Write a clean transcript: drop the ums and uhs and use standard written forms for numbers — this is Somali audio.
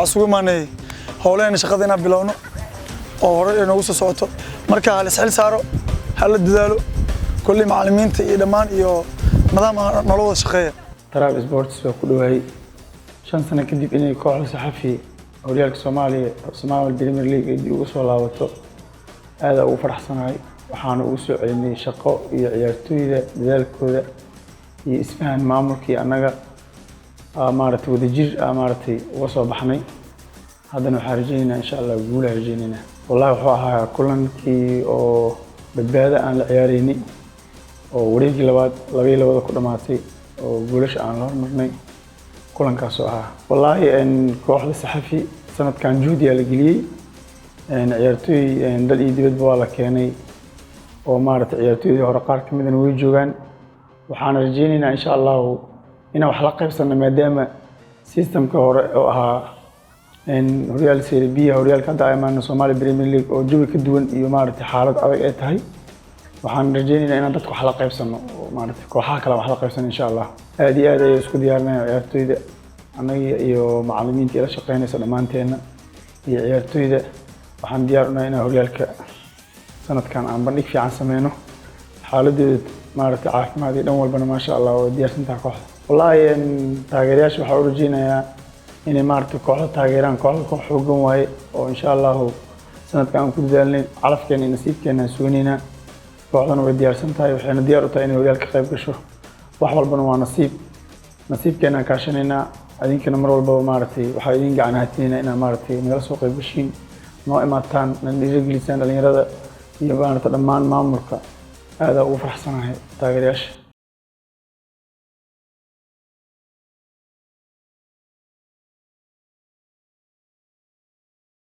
isugu imaanay howleena shaqadeena bilowno oo hore inuu soo socoto marka hal isxil saaro hal dadaalo kulli macallimiinta iyo dhamaan iyo nidaam nolol shaqeeya Taraab Sports oo ku dhawaay 5 sano kadib inay kooxda saxafi horyaalka Soomaaliya Premier League ay ugu soo laabato aad ugu faraxsanahay waxaana ugu soo celinay shaqo iyo ciyaartooyda dadaalkooda iyo isfahan maamulkii anaga maaragtay wadajir maaragtay uga soo baxnay haddana waxaan rajaynaynaa insha Allah guul rajaynaynaa wallahi wuxuu ahaa kulankii oo badbaado aan la ciyaaraynay oo wareegii labaad ku dhamaatay oo guulasha aan la hormarnay kulankaas oo ahaa wallahi kooxda saxafi sanadkan juhdi la geliyay ciyaartooy dal iyo dibadba waa la keenay oo maaragtay ciyaartooydii hore qaar ka midna way joogaan waxaan rajaynaynaa insha Allah inaan wax la qaybsano maadaama systemka hore oo ahaa horyaalka Serie B horyaalka hadda aymaan Soomaaliya Premier League oo jawi ka duwan iyo maaragtay xaalad adag ay tahay waxaan rajaynaynaa inaan dadku wax la qaybsano oo maaragtay kooxaha kale wax la qaybsano insha Allah aad iyo aad ay isku diyaarinaynaa ciyaartooyda anaga iyo macallimiinta ila shaqeynaysa dhamaanteena iyo ciyaartooyda waxaan diyaar u nahay inaan horyaalka sanadkan aan bandhig fiican sameeyno xaaladooda maaragtay caafimaad iyo dhan walbana ma sha Allah oo diyaarsantaa kooxda wallahi taageerayaasha waxaan u rajaynayaa inay maaragtay kooxda taageeraan koox xoogan waaye oo insha Allah sanadkan aan ku dadaalnay calafkeena iyo nasiibkeena suugaynayna kooxdana way diyaarsan tahay waxayna diyaar u tahay inay horyaalka qayb gasho wax walbana waa nasiibkeena ka kaashanayna adinkana mar walba maaragtay waxa idin gacan hatinayna inaa maaragtay nala soo qayb gashiin noo imaataan dhiirigelisaan dhalinyarada iyo maaragtay dhammaan maamulka aad ugu faraxsanahay taageerayaasha